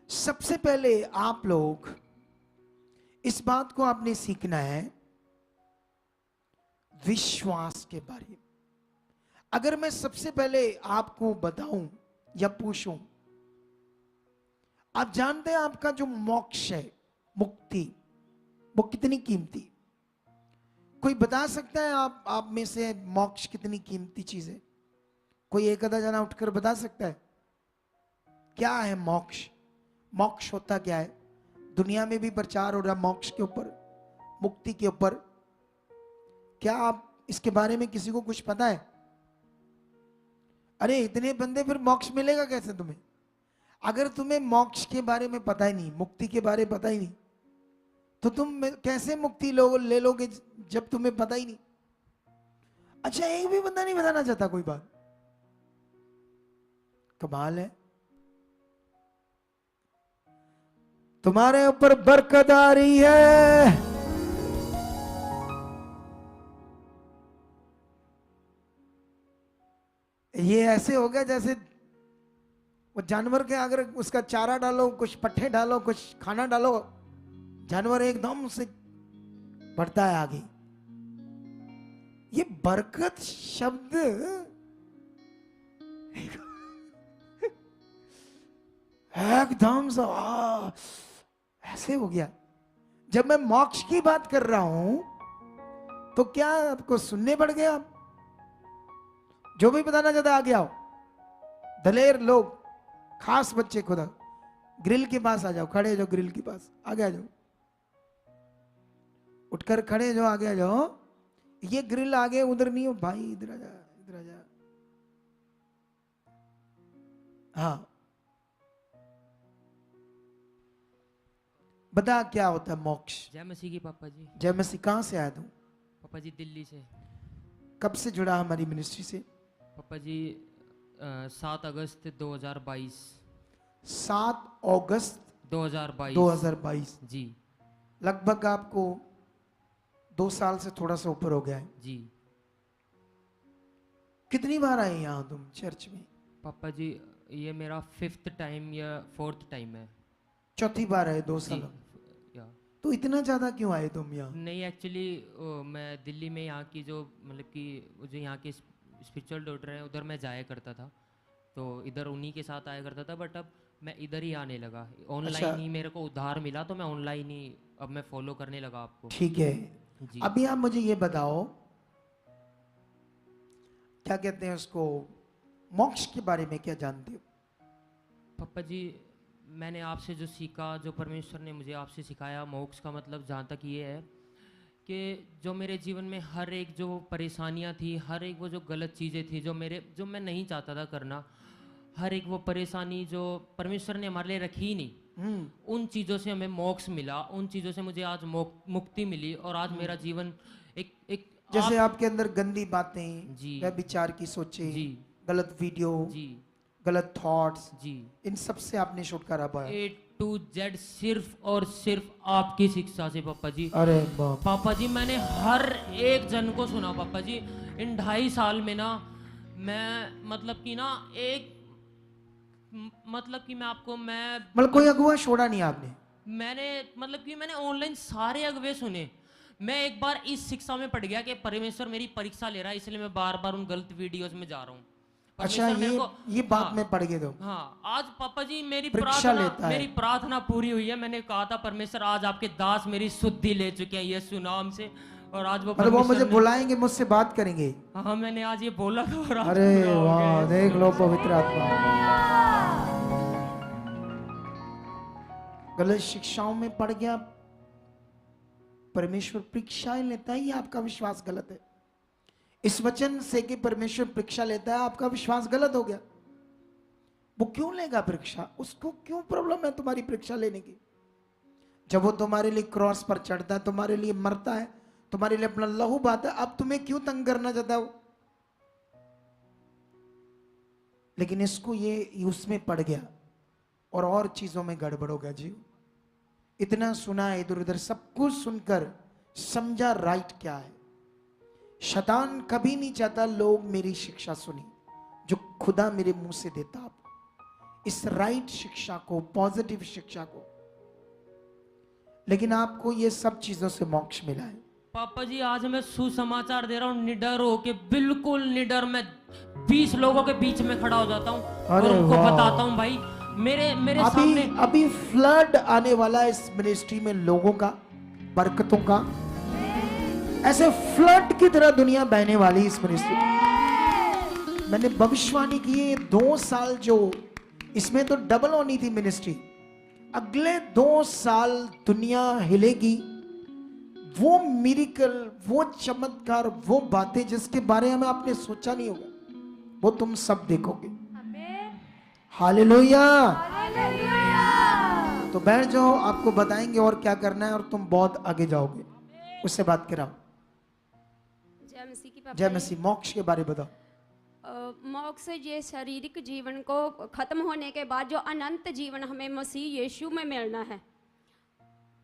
सबसे पहले आप लोग इस बात को आपने सीखना है विश्वास के बारे में। अगर मैं सबसे पहले आपको बताऊं या पूछूं, आप जानते हैं आपका जो मोक्ष है, मुक्ति, वो कितनी कीमती? कोई बता सकता है आप में से मोक्ष कितनी कीमती चीज है? कोई एक आधा जना उठकर बता सकता है क्या है मोक्ष? मोक्ष होता क्या है? दुनिया में भी प्रचार हो रहा मोक्ष के ऊपर, मुक्ति के ऊपर। क्या आप इसके बारे में किसी को कुछ पता है? अरे इतने बंदे, फिर मोक्ष मिलेगा कैसे तुम्हें? अगर तुम्हें मोक्ष के बारे में पता ही नहीं, मुक्ति के बारे में पता ही नहीं, तो तुम कैसे मुक्ति ले लोगे जब तुम्हें पता ही नहीं? अच्छा, एक भी बंदा नहीं बताना चाहता कोई बात? कमाल है, तुम्हारे ऊपर बरकत आ रही है। ये ऐसे हो गया जैसे वो जानवर के अगर उसका चारा डालो, कुछ पट्टे डालो, कुछ खाना डालो, जानवर एकदम से बढ़ता है आगे। ये बरकत शब्द एकदम से ऐसे हो गया। जब मैं मोक्ष की बात कर रहा हूं तो क्या आपको सुनने पड़ गया? जो भी बताना चाहता आगे आओ। दलेर लोग, खास बच्चे, खुदा ग्रिल के पास आ जाओ, खड़े हो जाओ, ग्रिल के पास आगे आ जाओ, उठकर खड़े जाओ, आगे आ जाओ। ये ग्रिल आगे उधर नहीं हो भाई, इधर आ जा, इधर आ जा। हाँ, बता क्या होता है मोक्ष? जय मसीह की पापा जी। जय मसीह। कहां से आया तू? पापा जी दिल्ली से। कब से जुड़ा हमारी मिनिस्ट्री से? पापा जी 7 अगस्त 2022। 7 अगस्त 2022। 2022। जी लगभग आपको 2 साल से थोड़ा सा ऊपर हो गया है। जी। कितनी बार आए यहाँ तुम चर्च में? पापा जी ये मेरा 5th टाइम या 4th टाइम है। चौथी बार है 2 साल। या तो इतना ज्यादा क्यों आए तुम यहाँ? नहीं, एक्चुअली मैं दिल्ली में यहाँ की जो मतलब कि जो यहाँ के स्पिरिचुअल डॉक्टर हैं उधर मैं जाया करता था, तो इधर उन्हीं के साथ आया करता था। बट अब मैं इधर ही आने लगा, ऑनलाइन अच्छा। ही मेरे को उधार मिला तो मैं ऑनलाइन ही अब मैं फॉलो करने लगा आपको। ठीक है। जी। अभी आप मुझे ये बताओ, क्या कहते हैं उसको, मोक्ष के बारे में क्या जानते हो? पापा जी मैंने आपसे जो सीखा, जो परमेश्वर ने मुझे आपसे सिखाया, मोक्ष का मतलब जहाँ तक ये है कि जो मेरे जीवन में हर एक जो परेशानियाँ थी, हर एक वो जो गलत चीज़ें थी जो मैं नहीं चाहता था करना, हर एक वो परेशानी जो परमेश्वर ने हमारे लिए रखी ही नहीं, उन चीज़ों से हमें मोक्ष मिला, उन चीज़ों से मुझे आज मुक्ति मिली। और आज मेरा जीवन एक जैसे आपके अंदर गंदी बातें, जी व्यभिचार की सोचें, जी गलत वीडियो, जी गलत थॉट्स, जी इन सब से आपने छुटकारा पाया। A to Z सिर्फ और सिर्फ आपकी शिक्षा से पापा जी। अरे बाप। पापा जी मैंने हर एक जन को सुना पापा जी, इन 2.5 साल में ना मैं मतलब कि ना मतलब कि मैं आपको मतलब कोई अगुआ छोड़ा नहीं आपने? मैंने मतलब कि मैंने ऑनलाइन सारे अगवे सुने। मैं एक बार इस शिक्षा में पड़ गया कि परमेश्वर मेरी परीक्षा ले रहा है, इसलिए मैं बार बार उन गलत वीडियोस में जा रहा हूँ। अच्छा, ये बात में पड़ गए तो? हाँ, आज पापा जी परीक्षा लेता है। मेरी प्रार्थना पूरी हुई है। मैंने कहा था परमेश्वर आज आपके दास मेरी शुद्धि ले चुके हैं यीशु नाम से, और आज वो मतलब वो मुझे बुलाएंगे, मुझसे बात करेंगे? हाँ मैंने आज ये बोला था और आज अरे पूरा हो वाह, गया। देख लो पवित्र आत्मा। गलत शिक्षाओं में पड़ गया, परमेश्वर परीक्षाएं लेता है, ये आपका विश्वास गलत है। इस वचन से कि परमेश्वर परीक्षा लेता है, आपका विश्वास गलत हो गया। वो क्यों लेगा परीक्षा? उसको क्यों प्रॉब्लम है तुम्हारी परीक्षा लेने की? जब वो तुम्हारे लिए क्रॉस पर चढ़ता है, तुम्हारे लिए मरता है, तुम्हारे लिए अपना लहू बहाता है, अब तुम्हें क्यों तंग करना चाहता है वो? लेकिन इसको ये उसमें पड़ गया और चीजों में गड़बड़ हो गया जी। इतना सुना इधर उधर सब कुछ सुनकर समझा राइट क्या है। शैतान कभी नहीं चाहता लोग मेरी शिक्षा सुनी जो खुदा मेरे मुंह से देता आपको। इस राइट शिक्षा को, पॉजिटिव शिक्षा को, लेकिन आपको ये सब चीजों से मोक्ष मिला है। पापा जी आज मैं सुसमाचार दे रहा हूँ, निडर होके, बिल्कुल निडर। मैं 20 लोगों के बीच में खड़ा हो जाता हूँ और अरे उनको वाह। बताता हूँ भाई मेरे अभी सामने। अभी फ्लड आने वाला है इस मिनिस्ट्री में, लोगों का, बरकतों का, ऐसे फ्लड की तरह दुनिया बहने वाली है इस मिनिस्ट्री में। मैंने भविष्यवाणी की है, 2 साल जो इसमें तो डबल होनी थी मिनिस्ट्री, अगले 2 साल दुनिया हिलेगी। वो मिरेकल, वो चमत्कार, वो बातें जिसके बारे में आपने सोचा नहीं होगा, वो तुम सब देखोगे। हालेलुया। तो बैठ जाओ, आपको बताएंगे और क्या करना है और तुम बहुत आगे जाओगे। उससे बात कराओ। जय मसीह की पापा जय जी। मसीह। मोक्ष के बारे में बताओ। मोक्ष ये शारीरिक जीवन को खत्म होने के बाद जो अनंत जीवन हमें मसीह यीशु में मिलना है,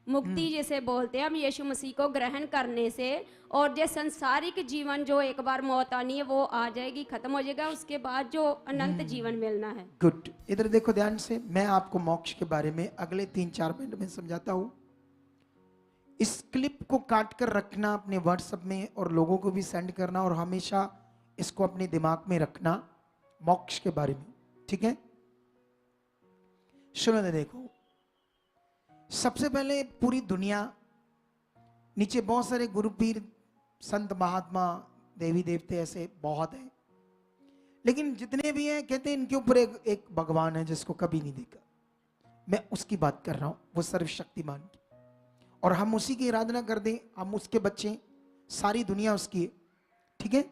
मुक्ति जिसे बोलते हैं, हम यीशु मसीह को ग्रहण करने से, और जो संसारिक जीवन जो एक बार मौत आनी है वो आ जाएगी, खत्म हो जाएगा, उसके बाद जो अनंत जीवन मिलना है। गुड। इधर देखो ध्यान से, मैं आपको मोक्ष के बारे में अगले 3-4 मिनट में समझाता हूं। इस क्लिप को काट कर रखना अपने व्हाट्सएप में और लोगों को भी सेंड करना, और हमेशा इसको अपने दिमाग में रखना मोक्ष के बारे में, ठीक है? सुनो तो देखो, सबसे पहले पूरी दुनिया, नीचे बहुत सारे गुरु पीर, संत महात्मा, देवी देवते ऐसे बहुत हैं, लेकिन जितने भी हैं कहते हैं इनके ऊपर एक भगवान है जिसको कभी नहीं देखा। मैं उसकी बात कर रहा हूं, वो सर्वशक्तिमान की, और हम उसी की आराधना कर दें, हम उसके बच्चे, सारी दुनिया उसकी है, ठीक है?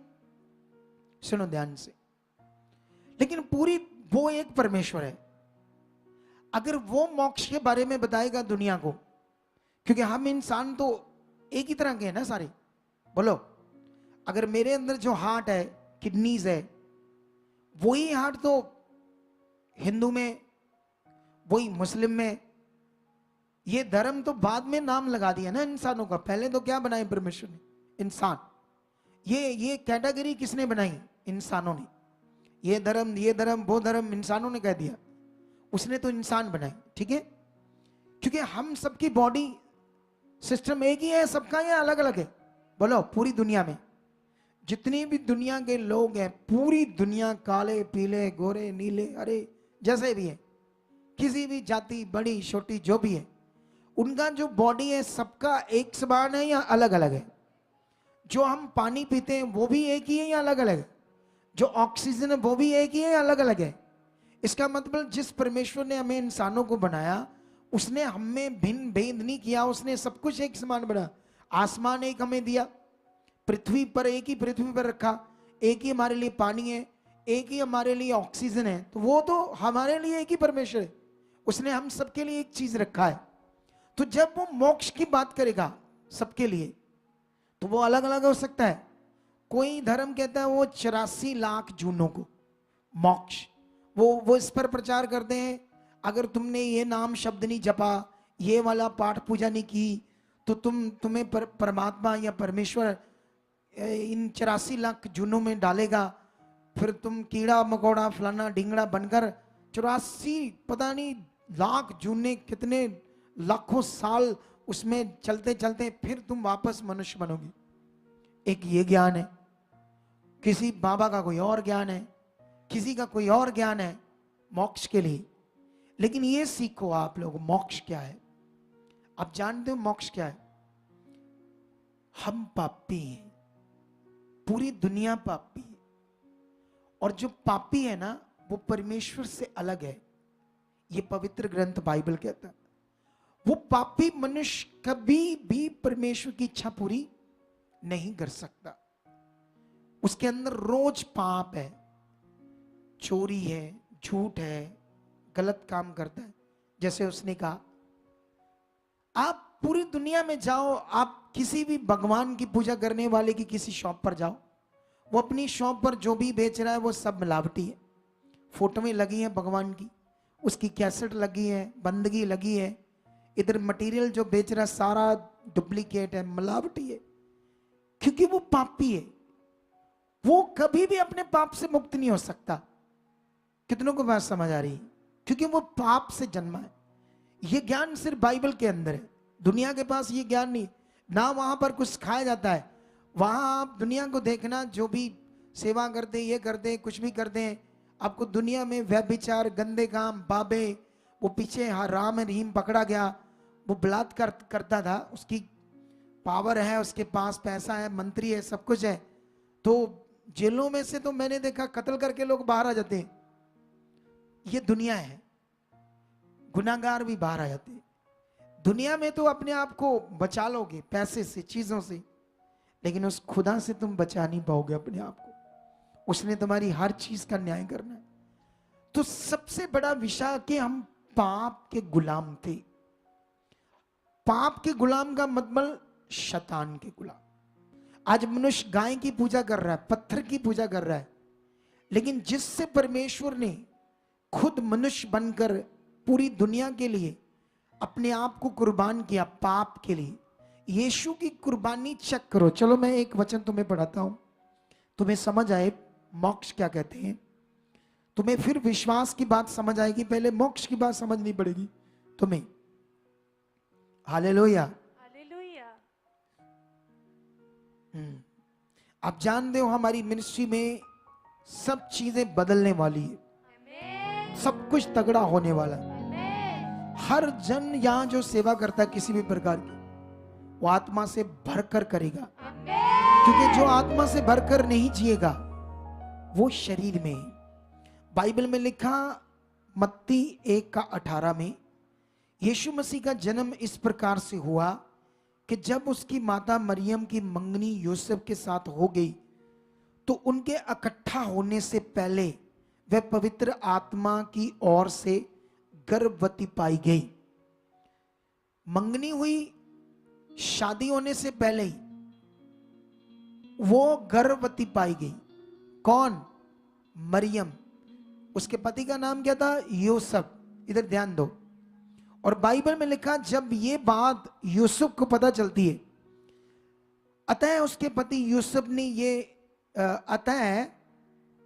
सुनो ध्यान से, लेकिन पूरी वो एक परमेश्वर है। अगर वो मोक्ष के बारे में बताएगा दुनिया को, क्योंकि हम इंसान तो एक ही तरह के हैं ना सारे, बोलो। अगर मेरे अंदर जो हार्ट है, किडनीज है, वही हार्ट तो हिंदू में, वही मुस्लिम में। ये धर्म तो बाद में नाम लगा दिया ना इंसानों का, पहले तो क्या बनाए परमेश्वर ने? इंसान। ये कैटेगरी किसने बनाई? इंसानों ने। ये धर्म वो धर्म इंसानों ने कह दिया, उसने तो इंसान बनाए, ठीक है? क्योंकि हम सबकी बॉडी सिस्टम एक ही है, सबका ये अलग अलग है। बोलो, पूरी दुनिया में जितनी भी दुनिया के लोग हैं, पूरी दुनिया, काले पीले गोरे नीले हरे जैसे भी है, किसी भी जाति, बड़ी छोटी जो भी है, उनका जो बॉडी है सबका एक समान है या अलग अलग है? जो हम पानी पीते हैं वो भी एक ही है या अलग अलग है? जो ऑक्सीजन है वो भी एक ही है या अलग अलग है? इसका मतलब जिस परमेश्वर ने हमें इंसानों को बनाया, उसने हमें भिन्न भेद नहीं किया, उसने सब कुछ एक समान बनाया। आसमान एक हमें दिया, पृथ्वी पर एक ही पृथ्वी पर रखा, एक ही हमारे लिए पानी है, एक ही हमारे लिए ऑक्सीजन है, तो वो तो हमारे लिए एक ही परमेश्वर है, उसने हम सबके लिए एक चीज रखा है। तो जब वो मोक्ष की बात करेगा सबके लिए, तो वो अलग अलग हो सकता है। कोई धर्म कहता है वो 84 लाख जूनों को मोक्ष, वो इस पर प्रचार करते हैं, अगर तुमने ये नाम शब्द नहीं जपा, ये वाला पाठ पूजा नहीं की, तो तुम्हें परमात्मा या परमेश्वर इन 84 लाख जूनों में डालेगा, फिर तुम कीड़ा मकोड़ा फलाना ढिंगड़ा बनकर 84 पता नहीं लाख जूने, कितने लाखों साल उसमें चलते चलते फिर तुम वापस मनुष्य बनोगे। एक ये ज्ञान है, किसी बाबा का कोई और ज्ञान है, किसी का कोई और ज्ञान है मोक्ष के लिए। लेकिन ये सीखो आप लोग, मोक्ष क्या है? आप जानते हो मोक्ष क्या है? हम पापी हैं, पूरी दुनिया पापी है, और जो पापी है ना वो परमेश्वर से अलग है। ये पवित्र ग्रंथ बाइबल कहता है, वो पापी मनुष्य कभी भी परमेश्वर की इच्छा पूरी नहीं कर सकता। उसके अंदर रोज पाप है, चोरी है, झूठ है, गलत काम करता है। जैसे उसने कहा, आप पूरी दुनिया में जाओ, आप किसी भी भगवान की पूजा करने वाले की किसी शॉप पर जाओ, वो अपनी शॉप पर जो भी बेच रहा है वो सब मिलावटी है। फोटोएं लगी हैं भगवान की, उसकी कैसेट लगी है, बंदगी लगी है, इधर मटेरियल जो बेच रहा है सारा डुप्लीकेट है, मिलावटी है, क्योंकि वो पापी है। वो कभी भी अपने पाप से मुक्त नहीं हो सकता। कितनों को बात समझ आ रही? क्योंकि वो पाप से जन्मा है। ये ज्ञान सिर्फ बाइबल के अंदर है, दुनिया के पास ये ज्ञान नहीं। ना वहां पर कुछ सिखाया जाता है। वहां आप दुनिया को देखना, जो भी सेवा करते, ये करते, कुछ भी करते हैं, आपको दुनिया में व्यभिचार, गंदे काम, बाबे, वो पीछे राम रहीम पकड़ा गया, वो बलात्कार करता था, उसकी पावर है, उसके पास पैसा है, मंत्री है, सब कुछ है, तो जेलों में से तो मैंने देखा कत्ल करके लोग बाहर आ जाते हैं। ये दुनिया है, गुनाहगार भी बाहर आ जाते हैं। दुनिया में तो अपने आप को बचा लोगे पैसे से, चीजों से, लेकिन उस खुदा से तुम बचा नहीं पाओगे अपने आप को। उसने तुम्हारी हर चीज का न्याय करना है। तो सबसे बड़ा विषय कि हम पाप के गुलाम थे। पाप के गुलाम का मतलब शैतान के गुलाम। आज मनुष्य गाय की पूजा कर रहा है, पत्थर की पूजा कर रहा है, लेकिन जिससे परमेश्वर ने खुद मनुष्य बनकर पूरी दुनिया के लिए अपने आप को कुर्बान किया, पाप के लिए, यीशु की कुर्बानी चेक करो। चलो मैं एक वचन तुम्हें पढ़ाता हूं, तुम्हें समझ आए मोक्ष क्या कहते हैं, तुम्हें फिर विश्वास की बात समझ आएगी, पहले मोक्ष की बात समझनी पड़ेगी तुम्हें। हालेलुया। हालेलुया। आप जानते हो हमारी मिनिस्ट्री में सब चीजें बदलने वाली है, सब कुछ तगड़ा होने वाला है। हर जन यहां जो सेवा करता है किसी भी प्रकार की, वो आत्मा से भरकर करेगा, क्योंकि जो आत्मा से भरकर नहीं जिएगा वो शरीर में है। बाइबल में लिखा मत्ती 1:18 में यीशु मसीह का जन्म इस प्रकार से हुआ कि जब उसकी माता मरियम की मंगनी यूसुफ के साथ हो गई, तो उनके इकट्ठा होने से पहले वह पवित्र आत्मा की ओर से गर्भवती पाई गई। मंगनी हुई, शादी होने से पहले ही वो गर्भवती पाई गई। कौन? मरियम। उसके पति का नाम क्या था? यूसुफ। इधर ध्यान दो। और बाइबल में लिखा जब ये बात यूसुफ को पता चलती है, अतः उसके पति यूसुफ ने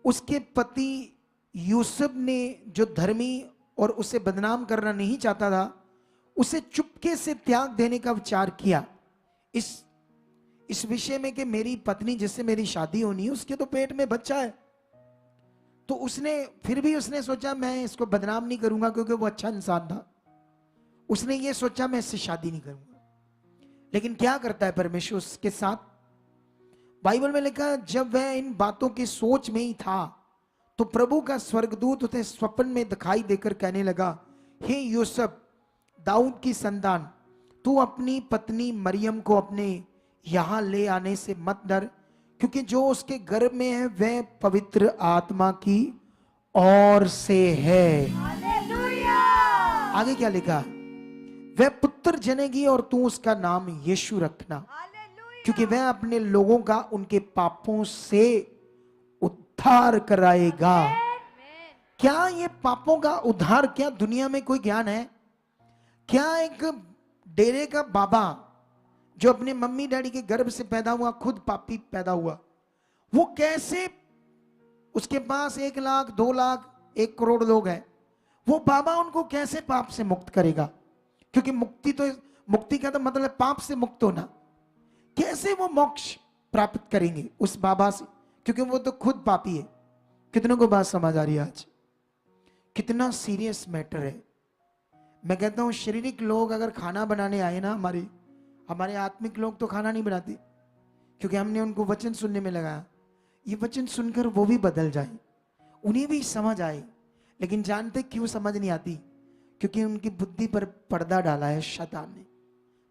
उसके पति यूसुफ ने जो धर्मी और उसे बदनाम करना नहीं चाहता था, उसे चुपके से त्याग देने का विचार किया इस विषय में कि मेरी पत्नी जिससे मेरी शादी होनी है उसके तो पेट में बच्चा है। तो फिर भी उसने सोचा मैं इसको बदनाम नहीं करूंगा, क्योंकि वो अच्छा इंसान था। उसने ये सोचा मैं इससे शादी नहीं करूंगा। लेकिन क्या करता है परमेश्वर उसके साथ? बाइबल में लिखा जब वह इन बातों की सोच में ही था, तो प्रभु का स्वर्गदूत उसे स्वप्न में दिखाई देकर कहने लगा, हे यूसुफ, दाऊद की संतान, तू अपनी पत्नी मरियम को अपने यहां ले आने से मत डर, क्योंकि जो उसके गर्भ में है वह पवित्र आत्मा की ओर से है। हालेलुया। आगे क्या लिखा? वह पुत्र जनेगी और तू उसका नाम यीशु रखना, हालेलुया। क्योंकि वह अपने लोगों का उनके पापों से उद्धार कराएगा। क्या ये पापों का उद्धार, क्या दुनिया में कोई ज्ञान है? क्या एक डेरे का बाबा जो अपने मम्मी डैडी के गर्भ से पैदा हुआ, खुद पापी पैदा हुआ, वो कैसे, उसके पास 1 लाख 2 लाख 1 करोड़ लोग हैं, वो बाबा उनको कैसे पाप से मुक्त करेगा? क्योंकि मुक्ति का तो मतलब पाप से मुक्त होना। कैसे वो मोक्ष प्राप्त करेंगे उस बाबा से? क्योंकि वो तो खुद पापी है। कितनों को बात समझ आ रही है आज? कितना सीरियस मैटर है। मैं कहता हूं शारीरिक लोग अगर खाना बनाने आए ना, हमारे आत्मिक लोग तो खाना नहीं बनाते, क्योंकि हमने उनको वचन सुनने में लगाया। ये वचन सुनकर वो भी बदल जाए, उन्हें भी समझ आए। लेकिन जानते क्यों समझ नहीं आती? क्योंकि उनकी बुद्धि पर पर्दा डाला है शैतान ने,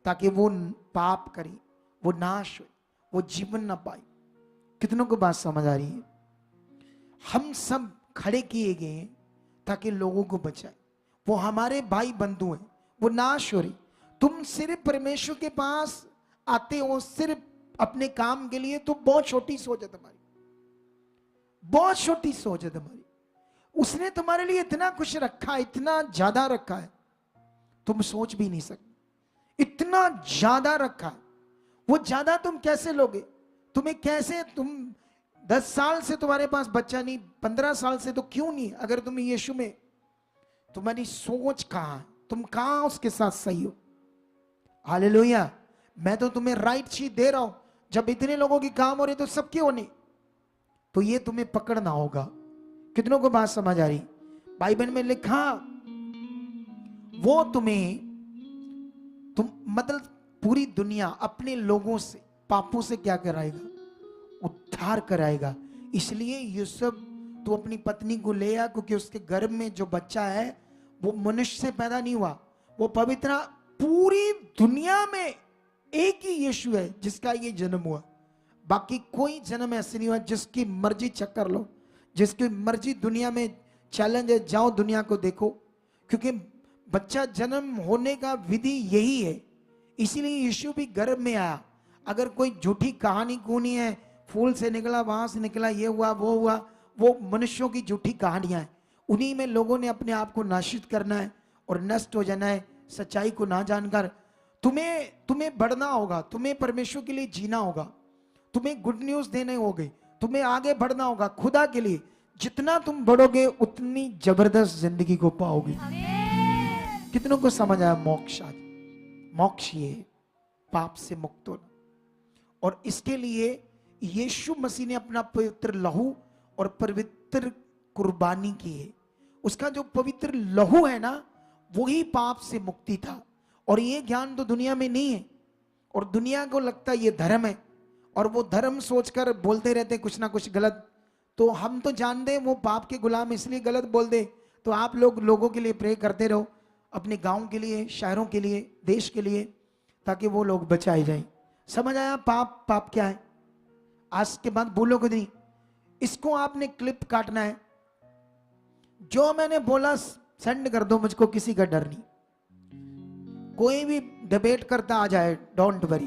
ताकि वो पाप करे, वो नाश हो, वो जीवन ना पाए। कितनों को बात समझ आ रही है? हम सब खड़े किए गए हैं ताकि लोगों को बचाए। वो हमारे भाई बंधु हैं, वो नाश हो रही। तुम सिर्फ परमेश्वर के पास आते हो सिर्फ अपने काम के लिए, तो बहुत छोटी सोच है तुम्हारी, बहुत छोटी सोच है तुम्हारी। उसने तुम्हारे लिए इतना कुछ रखा है, इतना ज्यादा रखा है, तुम सोच भी नहीं सकते। इतना ज्यादा रखा है, वो ज्यादा तुम कैसे लोगे? तुम्हें कैसे, तुम 10 साल से तुम्हारे पास बच्चा नहीं, 15 साल से, तो क्यों नहीं? अगर तुम यीशु में तुम्हारी सोच कहां है, तुम कहां उसके साथ सही हो। हालेलुया। मैं तो तुम्हें राइट चीज दे रहा हूं, जब इतने लोगों की काम हो रही तो सबकी होनी, तो ये तुम्हें पकड़ना होगा। कितनों को बात समझ आ रही। बाइबल में लिखा वो तुम्हें तुम मतलब पूरी दुनिया अपने लोगों से पापों से क्या कराएगा, उद्धार कराएगा। इसलिए यूसुफ तू अपनी पत्नी को ले आ, क्योंकि उसके गर्भ में जो बच्चा है वो मनुष्य से पैदा नहीं हुआ, वो पवित्र। पूरी दुनिया में एक ही यीशु है जिसका ये जन्म हुआ, बाकी कोई जन्म ऐसे नहीं हुआ। जिसकी मर्जी चक्कर लो, जिसकी मर्जी दुनिया में चैलेंज है, जाओ दुनिया को देखो, क्योंकि बच्चा जन्म होने का विधि यही है। इसीलिए यीशु भी गर्भ में आया। अगर कोई झूठी कहानी कूनी है, फूल से निकला, वहां से निकला, ये हुआ वो हुआ, वो मनुष्यों की झूठी कहानियां हैं। उन्हीं में लोगों ने अपने आप को नाशित करना है और नष्ट हो जाना है, सच्चाई को ना जानकर। तुम्हें बढ़ना होगा, तुम्हें परमेश्वर के लिए जीना होगा, तुम्हें गुड न्यूज देने होंगे, तुम्हें आगे बढ़ना होगा खुदा के लिए। जितना तुम बढ़ोगे उतनी जबरदस्त जिंदगी को पाओगे। कितनों को समझ आया मोक्ष? आज मोक्ष ये पाप से मुक्त होना, और इसके लिए यीशु मसीह ने अपना पवित्र लहू और पवित्र कुर्बानी की है। उसका जो पवित्र लहू है ना, वही पाप से मुक्ति था। और ये ज्ञान तो दुनिया में नहीं है, और दुनिया को लगता है ये धर्म है, और वो धर्म सोचकर बोलते रहते कुछ ना कुछ गलत। तो हम तो जानते हैं वो पाप के गुलाम इसलिए गलत बोल दे। तो आप लोगों के लिए प्रे करते रहो, अपने गांव के लिए, शहरों के लिए, देश के लिए, ताकि वो लोग बचाए जाएं। समझ आया? पाप क्या है? आज के बाद बोलो कुछ नहीं। इसको आपने क्लिप काटना है, जो मैंने बोला सेंड कर दो मुझको, किसी का डर नहीं। कोई भी डिबेट करता आ जाए, डोंट वरी।